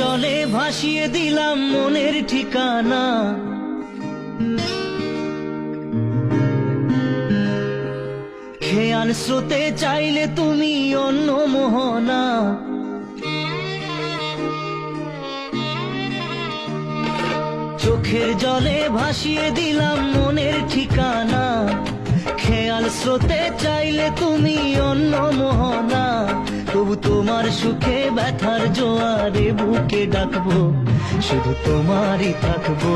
জলে ভাসিয়ে দিলাম মনের ঠিকানা। খেয়াল স্রোতে চাইলে তুমি অন্য মোহনা। চোখের জলে ভাসিয়ে দিলাম মনের ঠিকানা। খেয়াল স্রোতে চাইলে তুমি অন্য মোহনা। তবু তোমার সুখে ব্যথার জোয়ারে বুকে ডাকবো, শুধু তোমারই থাকবো,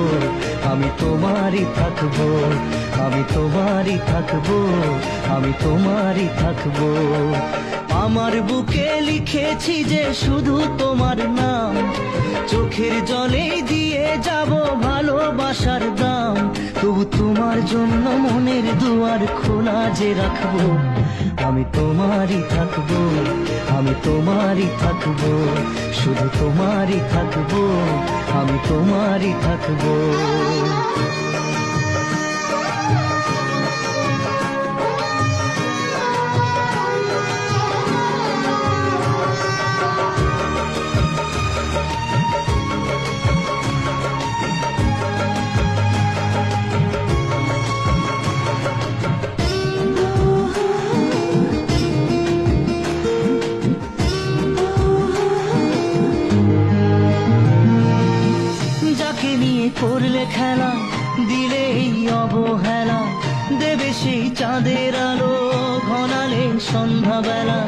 আমি তোমারই থাকবো, আমি তোমারই থাকবো, আমি তোমারই থাকবো। আমার বুকে লিখেছি যে শুধু তোমার নাম, চোখের জলে দিয়ে যাব ভালোবাসার দাম। তবু তোমার জন্য মনের দুয়ার খোলা যে রাখবো, আমি তোমারই থাকবো, আমি তোমারই থাকবো, শুধু তোমারই থাকবো, আমি তোমারই থাকবো। করলে খেলা, দিলে এই অবহেলা, দেবে সেই চাঁদের আলো ঘনালে সন্ধ্যাবেলা।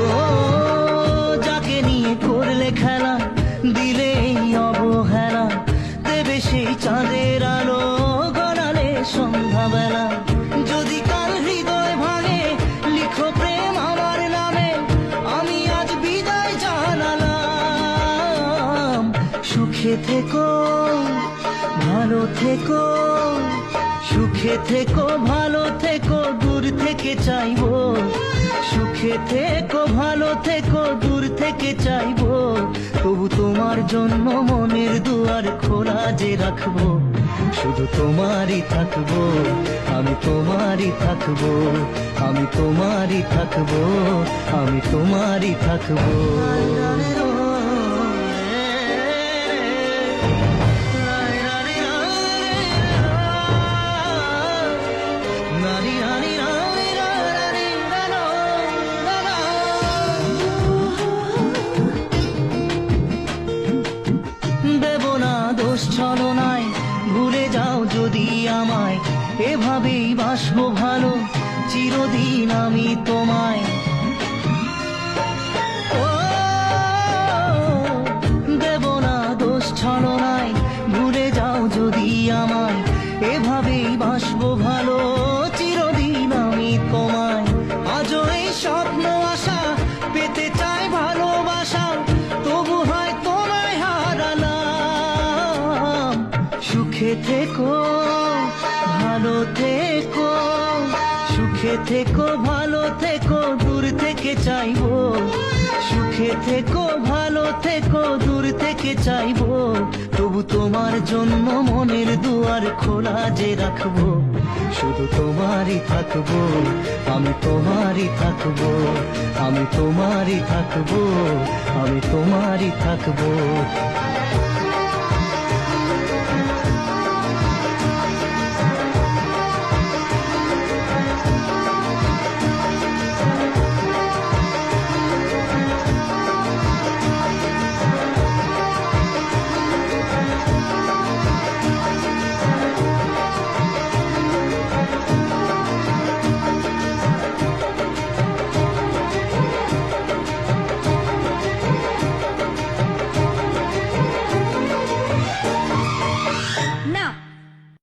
ও যাকে নিয়ে করলে খেলা, দিলে এই অবহেলা, দেবে সেই চাঁদের আলো ঘনালে সন্ধ্যাবেলা। যদি কাল হৃদয় ভাঙে লিখো প্রেম আমার নামে, আমি আজ বিদায় জানালাম। সুখে থেকো ভালো থেকো, সুখে থেকো ভালো থেকো, দূর থেকে চাইবো। সুখে থেকো ভালো থেকো, দূর থেকে চাইবো। তবু তোমার জন্য মনের দুয়ার খোলা যে রাখবো, শুধু তোমারই থাকবো, আমি তোমারই থাকবো, আমি তোমারই থাকবো, আমি তোমারই থাকবো। দেব না দোষ ছলনায়, ভুলে যাও যদি আমায়, এভাবেই বাসবো ভালো চিরদিন আমি তোমায়। ও দেব না দোষ ছলনায়, ভুলে যাও যদি আমায়, এভাবেই বাসবো ভালো চিরদিন আমি তোমায়। আজও এই স্বপ্ন আশা পেতে চাই ভালোবাসা, তবু হয় তোমায় হারালাম। সুখে থেকো ভালো থেকো, সুখে থেকো ভালো থেকো, দূর থেকে চাইবো। সুখে থেকো ভালো থেকো, দূর থেকে চাইবো। তবু তোমার জন্য মনের দুয়ার খোলা যে রাখবো, শুধু তোমারই থাকবো, আমি তোমারই থাকবো, আমি তোমারই থাকবো, আমি তোমারই থাকবো।